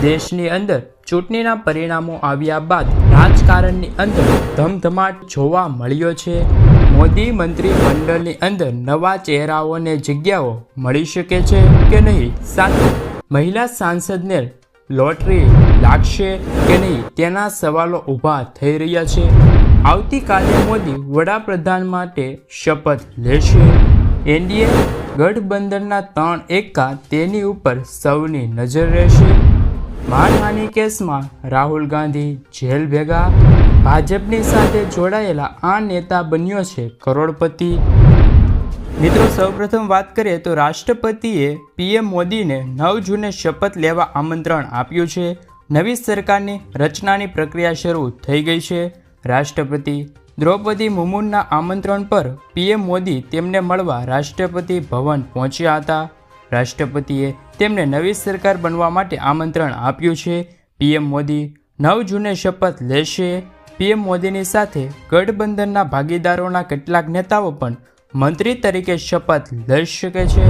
દેશની અંદર ચૂંટણીના પરિણામો આવ્યા બાદ રાજકારણની અંદર ધમધમાટ જોવા મળ્યો છે. મોદી મંત્રીમંડળની અંદર નવા ચહેરાઓને જગ્યાઓ મળી શકે છે કે નહીં, સાથે મહિલા સાંસદને લોટરી લાગશે કે નહીં તેના સવાલો ઊભા થઈ રહ્યા છે. આવતીકાલે મોદી વડાપ્રધાન માટે શપથ લેશે. એનડીએ ગઠબંધનના 3 એક્કા તેની ઉપર સૌની નજર રહેશે. માનહાનિ કેસમાં રાહુલ ગાંધી જેલ ભેગા. ભાજપની સાથે જોડાયેલા આ નેતા બન્યો છે કરોડપતિ. મિત્રો, સૌપ્રથમ વાત કરીએ તો રાષ્ટ્રપતિએ પીએમ મોદીને 9 જૂને શપથ લેવા આમંત્રણ આપ્યું છે. નવી સરકારની રચનાની પ્રક્રિયા શરૂ થઈ ગઈ છે. રાષ્ટ્રપતિ દ્રૌપદી મુર્મુના આમંત્રણ પર પીએમ મોદી તેમને મળવા રાષ્ટ્રપતિ ભવન પહોંચ્યા હતા. રાષ્ટ્રપતિએ તેમને નવી સરકાર બનવા માટે આમંત્રણ આપ્યું છે. પીએમ મોદી 9 જૂને શપથ લેશે. પીએમ મોદીની સાથે ગઠબંધનના ભાગીદારોના કેટલાક નેતાઓ પણ મંત્રી તરીકે શપથ લઈ શકે છે.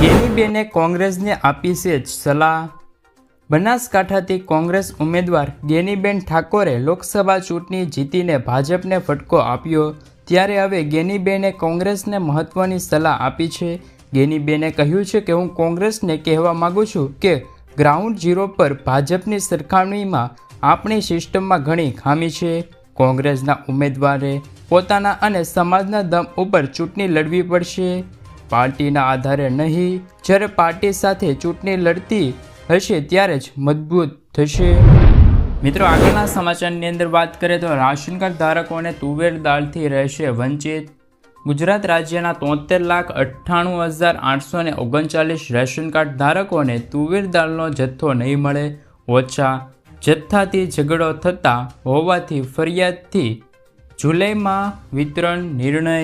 ગેનીબેને કોંગ્રેસને આપી છે સલાહ. બનાસકાંઠાથી કોંગ્રેસ ઉમેદવાર ગેનીબેન ઠાકોરે લોકસભા ચૂંટણી જીતીને ભાજપને ફટકો આપ્યો. ત્યારે હવે ગેનીબેને કોંગ્રેસને મહત્વની સલાહ આપી છે. ગેનીબેને કહ્યું છે કે હું કોંગ્રેસને કહેવા માગું છું કે ગ્રાઉન્ડ ઝીરો પર ભાજપની સરખામણીમાં આપણી સિસ્ટમમાં ઘણી ખામી છે. કોંગ્રેસના ઉમેદવારે પોતાના અને સમાજના દમ ઉપર ચૂંટણી લડવી પડશે, પાર્ટીના આધારે નહીં. જ્યારે પાર્ટી સાથે ચૂંટણી લડતી હશે ત્યારે જ મજબૂત થશે. મિત્રો, આગળના સમાચારની અંદર વાત કરીએ તો રાશન કાર્ડ ધારકોને તુવેર દાળથી રહેશે વંચિત. ગુજરાત રાજ્યના 73,98,839 રેશન કાર્ડ ધારકોને તુવેર દાળનો જથ્થો નહીં મળે. ઓછા જથ્થાથી ઝઘડો થતા હોવાથી ફરિયાદથી જુલાઈમાં વિતરણ નિર્ણય.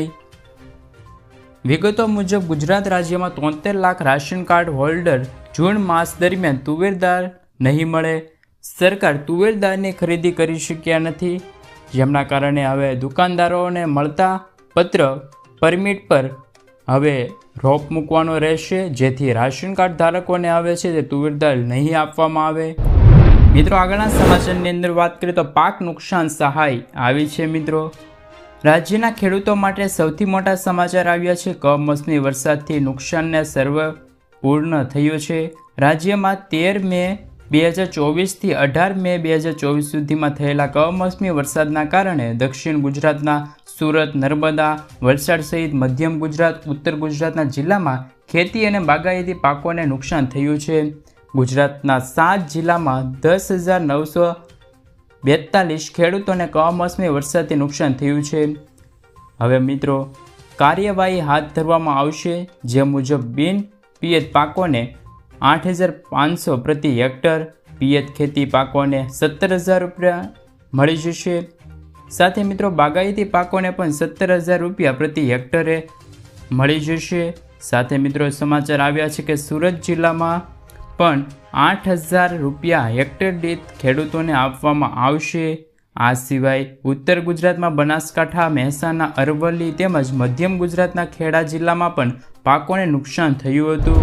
વિગતો મુજબ ગુજરાત રાજ્યમાં 73 લાખ રાશન કાર્ડ હોલ્ડર જૂન માસ દરમિયાન તુવેર દાળ નહીં મળે. સરકાર તુવેર દાળની ખરીદી કરી શક્યા નથી, જેમના કારણે હવે દુકાનદારોને મળતા પત્ર પરમિટ પર હવે રોપ મૂકવાનો રહેશે, જેથી રાશન કાર્ડ ધારકોને આવે છે તે તુવેર દાળ નહીં આપવામાં આવે. મિત્રો, આગળના સમાચારની અંદર વાત કરીએ તો પાક નુકસાન સહાય આવી છે. મિત્રો, રાજ્યના ખેડૂતો માટે સૌથી મોટા સમાચાર આવ્યા છે. કમોસમી વરસાદથી નુકસાનને સર્વ પૂર્ણ થયું છે. રાજ્યમાં 13 મે 2024થી 18 મે 2024 સુધીમાં થયેલા કમોસમી વરસાદના કારણે દક્ષિણ ગુજરાતના સુરત, નર્મદા, વલસાડ સહિત મધ્યમ ગુજરાત, ઉત્તર ગુજરાતના જિલ્લામાં ખેતી અને બાગાયતી પાકોને નુકસાન થયું છે. ગુજરાતના 7 જિલ્લામાં 10,942 ખેડૂતોને કમોસમી વરસાદથી નુકસાન થયું છે. હવે મિત્રો, કાર્યવાહી હાથ ધરવામાં આવશે, જે મુજબ બિન પિયત પાકોને 8,500 પ્રતિ હેક્ટર, પિયત ખેતી પાકોને 17,000 રૂપિયા મળી જશે. સાથે મિત્રો, બાગાયતી પાકોને પણ 17,000 રૂપિયા પ્રતિ હેક્ટરે મળી જશે. સાથે મિત્રો, સમાચાર આવ્યા છે કે સુરત જિલ્લામાં પણ 8,000 રૂપિયા હેક્ટર દીઠ ખેડૂતોને આપવામાં આવશે. આ સિવાય ઉત્તર ગુજરાતમાં બનાસકાંઠા, મહેસાણા, અરવલ્લી તેમજ મધ્યમ ગુજરાતના ખેડા જિલ્લામાં પણ પાકોને નુકસાન થયું હતું.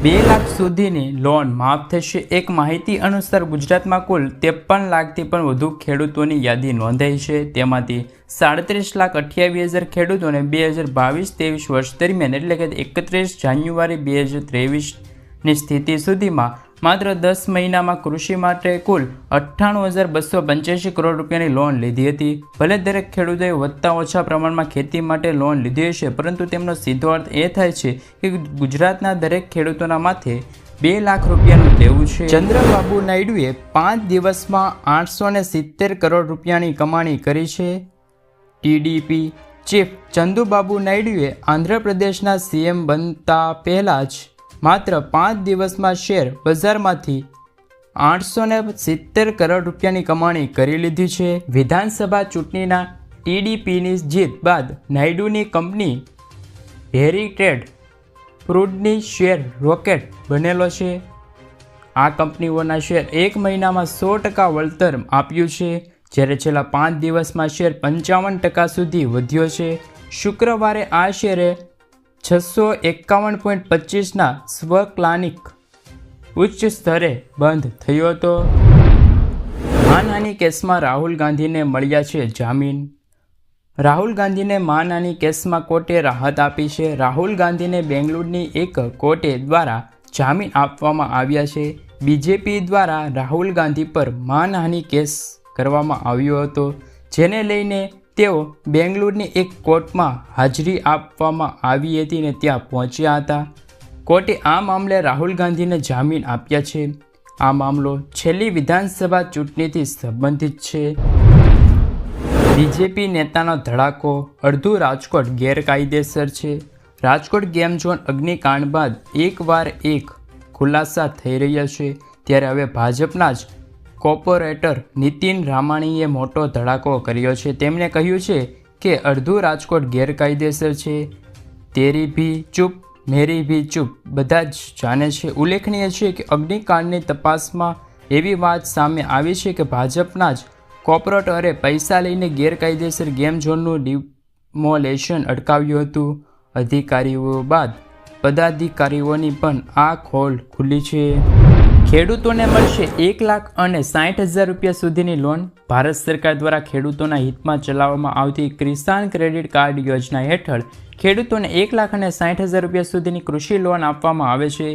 2 લાખ સુધીની લોન માફ થશે. એક માહિતી અનુસાર ગુજરાતમાં કુલ 53 લાખથી પણ વધુ ખેડૂતોની યાદી નોંધાઈ છે. તેમાંથી 37,28,000 ખેડૂતોને 2022-23 વર્ષ દરમિયાન એટલે કે 31 જાન્યુઆરી 2023ની સ્થિતિ સુધીમાં માત્ર 10 મહિનામાં કૃષિ માટે કુલ 98,285 કરોડ રૂપિયાની લોન લીધી હતી. ભલે દરેક ખેડૂતોએ વધતા ઓછા પ્રમાણમાં ખેતી માટે લોન લીધી હશે, પરંતુ તેમનો સીધો અર્થ એ થાય છે કે ગુજરાતના દરેક ખેડૂતોના માથે 2 લાખ રૂપિયાનું દેવું છે. ચંદ્રબાબુ નાયડુએ 5 દિવસમાં 870 કરોડ રૂપિયાની કમાણી કરી છે. ટીડીપી ચીફ ચંદુબાબુ નાયડુએ આંધ્રપ્રદેશના સીએમ બનતા પહેલાં જ માત્ર 5 દિવસમાં શેર બજારમાંથી 870 કરોડ રૂપિયાની કમાણી કરી લીધી છે. વિધાનસભા ચૂંટણીના ટીડીપીની જીત બાદ નાયડુની કંપની હેરિટેજ ફૂડની શેર રોકેટ બનેલો છે. આ કંપનીઓના શેર 1 મહિનામાં 100% વળતર આપ્યું છે, જ્યારે છેલ્લા 5 દિવસમાં શેર 55% સુધી વધ્યો છે. શુક્રવારે આ શેરે 651.25ના સ્વક્લાનિક ઉચ્ચ સ્તરે બંધ થયો હતો. માનહાનિ કેસમાં રાહુલ ગાંધીને મળ્યા છે જામીન. રાહુલ ગાંધીને માનહાનિ કેસમાં કોર્ટે રાહત આપી છે. રાહુલ ગાંધીને બેંગલુરુની એક કોર્ટે દ્વારા જામીન આપવામાં આવ્યા છે. બીજેપી દ્વારા રાહુલ ગાંધી પર માનહાનિ કેસ કરવામાં આવ્યો હતો, જેને લઈને તેઓ બેંગલુરુની એક કોર્ટમાં હાજરી આપવામાં આવી હતી ને ત્યાં પહોંચ્યા હતા. કોર્ટે આ મામલે રાહુલ ગાંધીને જામીન આપ્યા છે. આ મામલો છેલ્લી વિધાનસભા ચૂંટણીથી સંબંધિત છે. બીજેપી નેતાનો ધડાકો, અડધું રાજકોટ ગેરકાયદેસર છે. રાજકોટ ગેમ ઝોન અગ્નિકાંડ બાદ એકવાર એક ખુલાસા થઈ રહ્યા છે. ત્યારે હવે ભાજપના જ કોર્પોરેટર નીતિન રામાણીએ મોટો ધડાકો કર્યો છે. તેમણે કહ્યું છે કે અડધું રાજકોટ ગેરકાયદેસર છે. તેરી ભી ચૂપ મેરી ભી ચૂપ બધા જ જાણે છે. ઉલ્લેખનીય છે કે અગ્નિકાંડની તપાસમાં એવી વાત સામે આવી છે કે ભાજપના જ કોર્પોરેટરે પૈસા લઈને ગેરકાયદેસર ગેમ ઝોનનું ડિમોલેશન અટકાવ્યું હતું. અધિકારીઓ બાદ પદાધિકારીઓની પણ આ ખોલ ખુલ્લી છે. ખેડૂતોને મળશે 1,60,000 રૂપિયા સુધીની લોન. ભારત સરકાર દ્વારા ખેડૂતોના હિતમાં ચલાવવામાં આવતી કિસાન ક્રેડિટ કાર્ડ યોજના હેઠળ ખેડૂતોને 1,60,000 રૂપિયા સુધીની કૃષિ લોન આપવામાં આવે છે.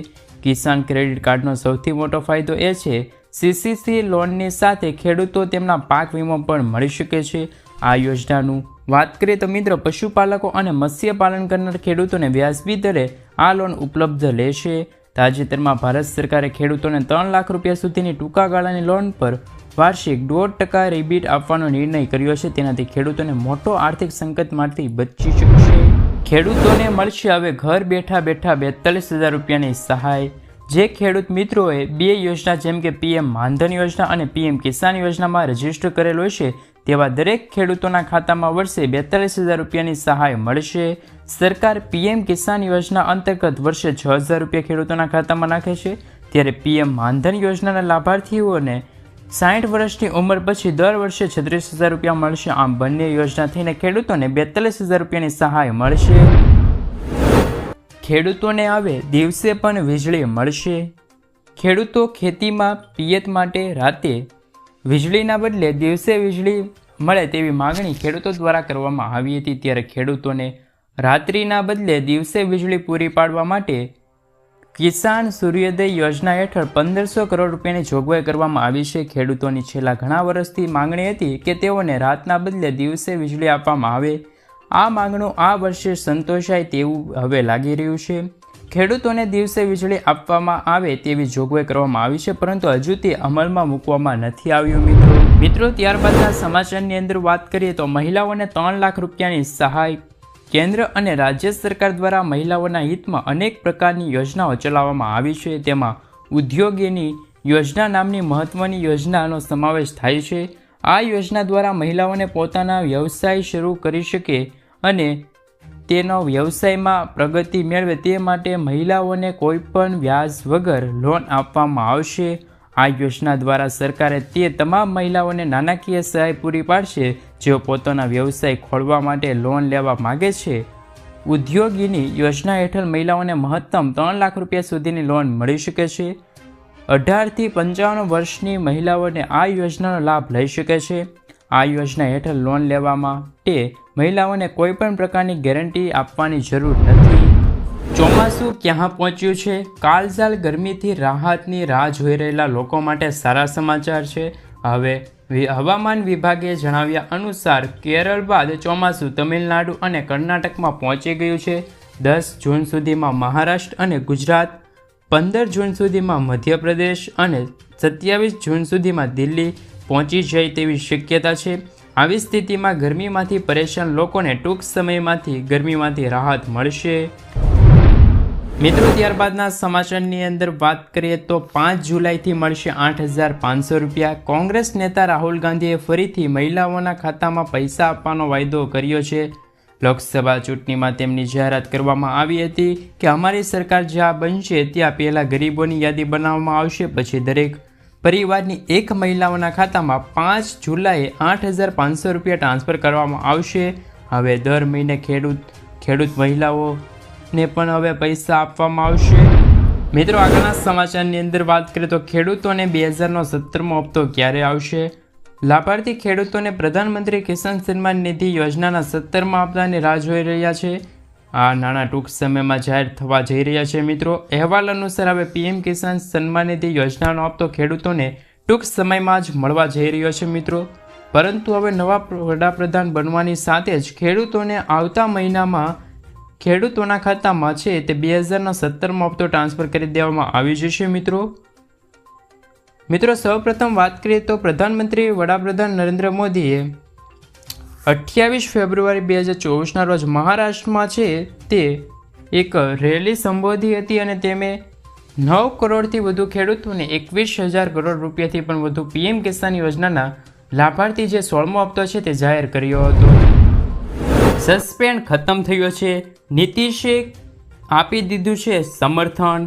કિસાન ક્રેડિટ કાર્ડનો સૌથી મોટો ફાયદો એ છે સીસીસી લોનની સાથે ખેડૂતો તેમના પાક વીમો પણ મળી શકે છે. આ યોજનાનું વાત કરીએ તો મિત્રો, પશુપાલકો અને મત્સ્યપાલન કરનાર ખેડૂતોને વ્યાજબી દરે આ લોન ઉપલબ્ધ લેશે. તાજેતરમાં ભારત સરકારે ખેડૂતોને 3 લાખ રૂપિયા સુધીની ટૂંકા ગાળાની લોન પર વાર્ષિક 0.5% રિબેટ આપવાનો નિર્ણય કર્યો છે. તેનાથી ખેડૂતોને મોટો આર્થિક સંકટમાંથી બચી શકશે. ખેડૂતોને મળશે હવે ઘર બેઠા બેઠા 42,000 રૂપિયાની સહાય. જે ખેડૂત મિત્રોએ 2 યોજના જેમ કે પીએમ માનધન યોજના અને પીએમ કિસાન યોજનામાં રજીસ્ટર કરેલો છે તેવા દરેક ખેડૂતોના ખાતામાં વર્ષે 42,000 રૂપિયાની સહાય મળશે. સરકાર પીએમ કિસાન યોજના અંતર્ગત વર્ષે 6,000 રૂપિયા ખેડૂતોના ખાતામાં નાખે છે. ત્યારે પીએમ માનધન યોજનાના લાભાર્થીઓને 60 વર્ષની ઉંમર પછી દર વર્ષે 36,000 રૂપિયા મળશે. આમ બંને યોજના થઈને ખેડૂતોને 42,000 રૂપિયાની સહાય મળશે. ખેડૂતોને હવે દિવસે પણ વીજળી મળશે. ખેડૂતો ખેતીમાં પિયત માટે રાતે વીજળીના બદલે દિવસે વીજળી મળે તેવી માગણી ખેડૂતો દ્વારા કરવામાં આવી હતી. ત્યારે ખેડૂતોને રાત્રિના બદલે દિવસે વીજળી પૂરી પાડવા માટે કિસાન સૂર્યોદય યોજના હેઠળ 1,500 કરોડ રૂપિયાની જોગવાઈ કરવામાં આવી છે. ખેડૂતોની છેલ્લા ઘણા વર્ષથી માંગણી હતી કે તેઓને રાતના બદલે દિવસે વીજળી આપવામાં આવે. આ માંગણું આ વર્ષે સંતોષાય તેવું હવે લાગી રહ્યું છે. ખેડૂતોને દિવસે વીજળી આપવામાં આવે તેવી જોગવાઈ કરવામાં આવી છે, પરંતુ હજુ તે અમલમાં મૂકવામાં નથી આવ્યું. મિત્રો ત્યારબાદના સમાચારની અંદર વાત કરીએ તો મહિલાઓને 3 લાખ રૂપિયાની સહાય. કેન્દ્ર અને રાજ્ય સરકાર દ્વારા મહિલાઓના હિતમાં અનેક પ્રકારની યોજનાઓ ચલાવવામાં આવી છે. તેમાં ઉદ્યોગીની યોજના નામની મહત્વની યોજનાનો સમાવેશ થાય છે. આ યોજના દ્વારા મહિલાઓને પોતાના વ્યવસાય શરૂ કરી શકે અને તેનો વ્યવસાયમાં પ્રગતિ મેળવે તે માટે મહિલાઓને કોઈપણ વ્યાજ વગર લોન આપવામાં આવશે. આ યોજના દ્વારા સરકારે તે તમામ મહિલાઓને નાણાકીય સહાય પૂરી પાડશે જેઓ પોતાના વ્યવસાય ખોલવા માટે લોન લેવા માગે છે. ઉદ્યોગીની યોજના હેઠળ મહિલાઓને મહત્તમ 3 લાખ રૂપિયા સુધીની લોન મળી શકે છે. 18 થી 55 વર્ષની મહિલાઓને આ યોજનાનો લાભ લઈ શકે છે. આ યોજના હેઠળ લોન લેવા માટે મહિલાઓને કોઈપણ પ્રકારની ગેરંટી આપવાની જરૂર નથી. ચોમાસું ક્યાં પહોંચ્યું છે? કાળઝાળ ગરમીથી રાહતની રાહ જોઈ રહેલા લોકો માટે સારા સમાચાર છે. હવે હવામાન વિભાગે જણાવ્યા અનુસાર કેરળ બાદ ચોમાસું તમિલનાડુ અને કર્ણાટકમાં પહોંચી ગયું છે. 10 જૂન સુધીમાં મહારાષ્ટ્ર અને ગુજરાત, 15 જૂન સુધીમાં મધ્યપ્રદેશ અને 27 જૂન સુધીમાં દિલ્હી પહોંચી જાય તેવી શક્યતા છે. આવી સ્થિતિમાં ગરમીમાંથી પરેશાન લોકોને ટૂંક સમયમાંથી ગરમીમાંથી રાહત મળશે. મિત્રો ત્યારબાદના સમાચારની અંદર વાત કરીએ તો 5 જુલાઈથી મળશે 8,500 રૂપિયા. કોંગ્રેસ નેતા રાહુલ ગાંધીએ ફરીથી મહિલાઓના ખાતામાં પૈસા આપવાનો વાયદો કર્યો છે. લોકસભા ચૂંટણીમાં તેમની જાહેરાત કરવામાં આવી હતી કે અમારી સરકાર જ્યાં બનશે ત્યાં પહેલાં ગરીબોની યાદી બનાવવામાં આવશે, પછી દરેક પરિવારની એક મહિલાઓના ખાતામાં 5 જુલાઈએ 8,500 રૂપિયા ટ્રાન્સફર કરવામાં આવશે. હવે દર મહિને ખેડૂત મહિલાઓને પણ હવે પૈસા આપવામાં આવશે. મિત્રો આગળના સમાચારની અંદર વાત કરીએ તો ખેડૂતોને 2017મો હપ્તો ક્યારે આવશે? લાભાર્થી ખેડૂતોને પ્રધાનમંત્રી કિસાન સન્માન નિધિ યોજનાના 17મા હપ્તાની રાહ જોઈ રહ્યા છે. આ નાણાં ટૂંક સમયમાં જાહેર થવા જઈ રહ્યા છે. મિત્રો અહેવાલ અનુસાર હવે પીએમ કિસાન સન્માન નિધિ યોજનાનો હપ્તો ખેડૂતોને ટૂંક સમયમાં જ મળવા જઈ રહ્યો છે. મિત્રો પરંતુ હવે નવા વડાપ્રધાન બનવાની સાથે જ ખેડૂતોને આવતા મહિનામાં ખેડૂતોના ખાતામાં છે તે 2017મો હપ્તો ટ્રાન્સફર કરી દેવામાં આવી જશે. મિત્રો સૌપ્રથમ વાત કરીએ તો પ્રધાનમંત્રી વડાપ્રધાન નરેન્દ્ર મોદીએ 28 ફેબ્રુઆરી 2024ના રોજ મહારાષ્ટ્રમાં છે તે એક રેલી સંબોધી હતી અને તેમે 9 કરોડથી વધુ ખેડૂતોને 21,000 કરોડ રૂપિયાથી પણ વધુ પીએમ કિસાન યોજનાના લાભાર્થી જે 16મો હપ્તો છે તે જાહેર કર્યો હતો. સસ્પેન્ડ ખતમ થયો છે. નીતિશે આપી દીધું છે સમર્થન.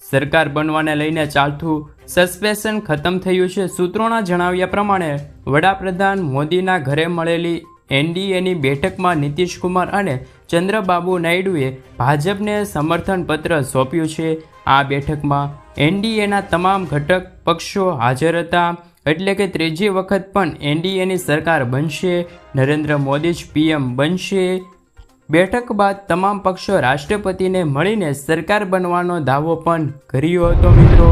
સરકાર બનવાને લઈને ચાલતું સસ્પેન્શન ખતમ થયું છે. સૂત્રોના જણાવ્યા પ્રમાણે વડાપ્રધાન મોદીના ઘરે મળેલી એનડીએની બેઠકમાં નીતિશ કુમાર અને ચંદ્રબાબુ નાયડુએ ભાજપને સમર્થન પત્ર સોંપ્યું છે. આ બેઠકમાં એનડીએના તમામ ઘટક પક્ષો હાજર હતા. એટલે કે ત્રીજી વખત પણ એનડીએની સરકાર બનશે. નરેન્દ્ર મોદી જ પીએમ બનશે. બેઠક બાદ તમામ પક્ષો રાષ્ટ્રપતિને મળીને સરકાર બનવાનો દાવો પણ કર્યો હતો. મિત્રો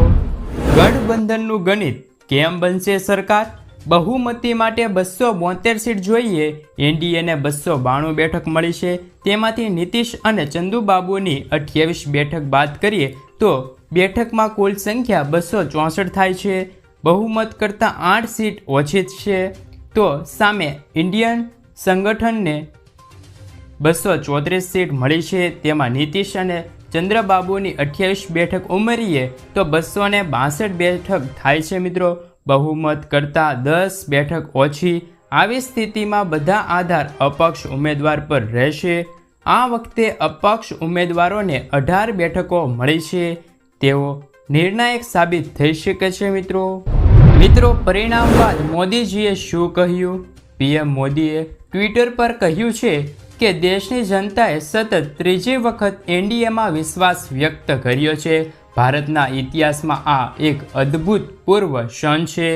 ગઠબંધનનું ગણિત કેમ બનશે સરકાર? બહુમતી માટે 272 સીટ જોઈએ. એનડીએને 292 બેઠક મળી છે. તેમાંથી નીતિશ અને ચંદુબાબુની 28 બેઠક બાદ કરીએ તો બેઠકમાં કુલ સંખ્યા 264 થાય છે. બહુમત કરતાં 8 સીટ ઓછી છે. તો સામે ઇન્ડિયન સંગઠનને 234 સીટ મળી છે. તેમાં નીતિશ અને ચંદ્રબાબુની 28 બેઠક ઉમેરીએ તો 262 બેઠક થાય છે. મિત્રો બહુમત કરતાં 10 બેઠક ઓછી. આવી સ્થિતિમાં બધા આધાર અપક્ષ ઉમેદવાર પર રહેશે. આ વખતે અપક્ષ ઉમેદવારોને 18 બેઠકો મળી છે. તેઓ નિર્ણાયક સાબિત થઈ શકે છે. મિત્રો પરિણામ બાદ મોદીજીએ શું કહ્યું? પીએમ મોદીએ ટ્વિટર પર કહ્યું છે કે દેશની જનતાએ સતત ત્રીજી વખત એનડીએમાં વિશ્વાસ વ્યક્ત કર્યો છે. ભારતના ઇતિહાસમાં આ એક અદ્ભુતપૂર્વ ક્ષણ છે.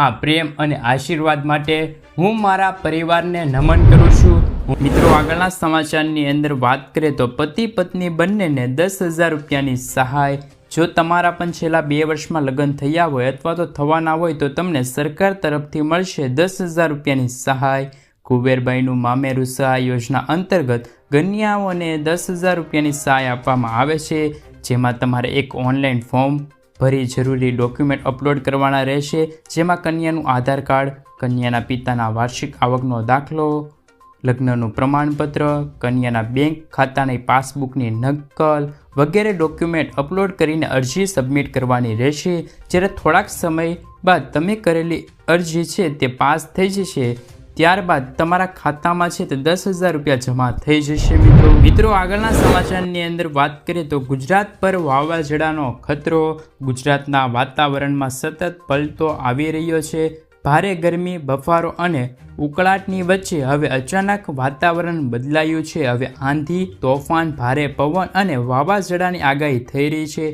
આ પ્રેમ અને આશીર્વાદ માટે હું મારા પરિવારને નમન કરું છું. મિત્રો આગળના સમાચારની અંદર વાત કરીએ તો પતિ પત્ની બંનેને 10,000 રૂપિયાની સહાય. જો તમારા પણ છેલ્લા 2 વર્ષમાં લગ્ન થયા હોય અથવા તો થવાના હોય તો તમને સરકાર તરફથી મળશે 10,000 રૂપિયાની સહાય. કુબેરબાઈનું મામેરું સહાય યોજના અંતર્ગત કન્યાઓને 10,000 રૂપિયાની સહાય આપવામાં આવે છે. જેમાં તમારે એક ઓનલાઈન ફોર્મ ભરી જરૂરી ડોક્યુમેન્ટ અપલોડ કરવાના રહેશે. જેમાં કન્યાનું આધાર કાર્ડ, કન્યાના પિતાના વાર્ષિક આવકનો દાખલો, લગ્નનું પ્રમાણપત્ર, કન્યાના બેંક ખાતાની પાસબુકની નકલ વગેરે ડોક્યુમેન્ટ અપલોડ કરીને અરજી સબમિટ કરવાની રહેશે. જ્યારે થોડાક સમય બાદ તમે કરેલી અરજી છે તે પાસ થઈ જશે. ત્યારબાદ તમારા ખાતામાં છે તે 10,000 રૂપિયા જમા થઈ જશે. મિત્રો આગળના સમાચારની અંદર વાત કરીએ તો ગુજરાત પર વાવાઝોડાનો ખતરો. ગુજરાતના વાતાવરણમાં સતત પલટો આવી રહ્યો છે. ભારે ગરમી, બફારો અને ઉકળાટની વચ્ચે હવે અચાનક વાતાવરણ બદલાયું છે. હવે આંધી, તોફાન, ભારે પવન અને વાવાઝોડાની આગાહી થઈ રહી છે.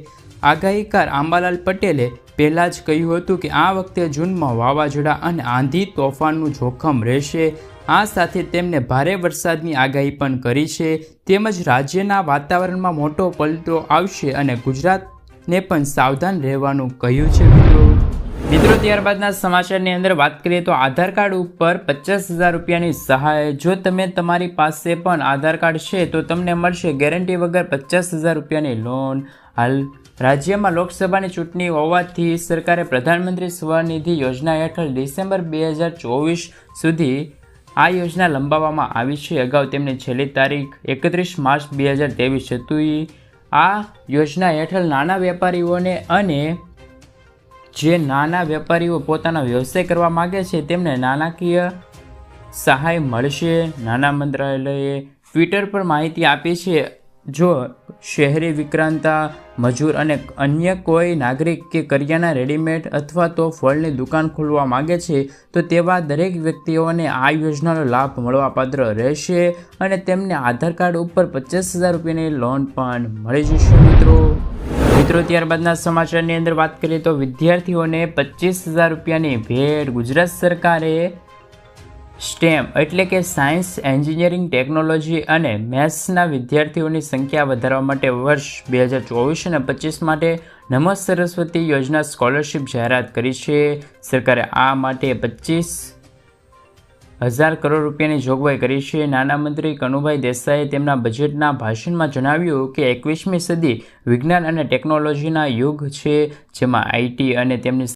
આગાહીકાર આંબાલાલ પટેલે પહેલાં જ કહ્યું હતું કે આ વખતે જૂનમાં વાવાઝોડા અને આંધી તોફાનનું જોખમ રહેશે. આ સાથે તેમણે ભારે વરસાદની આગાહી પણ કરી છે. તેમજ રાજ્યના વાતાવરણમાં મોટો પલટો આવશે અને ગુજરાતને પણ સાવધાન રહેવાનું કહ્યું છે. મિત્રો ત્યારબાદના સમાચારની અંદર વાત કરીએ તો આધાર કાર્ડ ઉપર 50,000 રૂપિયાની સહાય. જો તમે તમારી પાસે પણ આધાર કાર્ડ છે તો તમને મળશે ગેરંટી વગર 50,000 રૂપિયાની લોન. હાલ રાજ્યમાં લોકસભાની ચૂંટણી હોવાથી સરકારે પ્રધાનમંત્રી સ્વનિધિ યોજના હેઠળ ડિસેમ્બર 2024 સુધી આ યોજના લંબાવવામાં આવી છે. અગાઉ તેમની છેલ્લી તારીખ 31 માર્ચ 2023 હતી. આ યોજના હેઠળ નાના વેપારીઓને અને જે નાના વેપારીઓ પોતાનો વ્યવસાય કરવા માગે છે તેમને નાણાકીય સહાય મળશે. નાણા મંત્રાલયે ટ્વિટર પર માહિતી આપી છે. જો શહેરી વિક્રેતા, મજૂર અને અન્ય કોઈ નાગરિક કે કરિયાના, રેડીમેડ અથવા તો ફળની દુકાન ખોલવા માગે છે તો તેવા દરેક વ્યક્તિઓને આ યોજનાનો લાભ મળવાપાત્ર રહેશે અને તેમને આધાર કાર્ડ ઉપર 50,000 રૂપિયાની લોન પણ મળી જશે. મિત્રો મિત્રો ત્યારબાદના સમાચારની અંદર વાત કરીએ તો વિદ્યાર્થીઓને 25,000 રૂપિયાની ભેટ. ગુજરાત સરકારે સ્ટેમ એટલે કે સાયન્સ, એન્જિનિયરિંગ, ટેકનોલોજી અને મેથ્સના વિદ્યાર્થીઓની સંખ્યા વધારવા માટે વર્ષ 2024 અને 25 માટે નમો સરસ્વતી યોજના સ્કોલરશિપ જાહેરાત કરી છે. સરકારે આ માટે 25,000 કરોડ રૂપિયાની જોગવાઈ કરી છે. નાણામંત્રી કનુભાઈ દેસાઈએ તેમના બજેટના ભાષણમાં જણાવ્યું કે 21મી સદી વિજ્ઞાન અને ટેકનોલોજીના યુગ છે, જેમાં આઈટી અને તેમની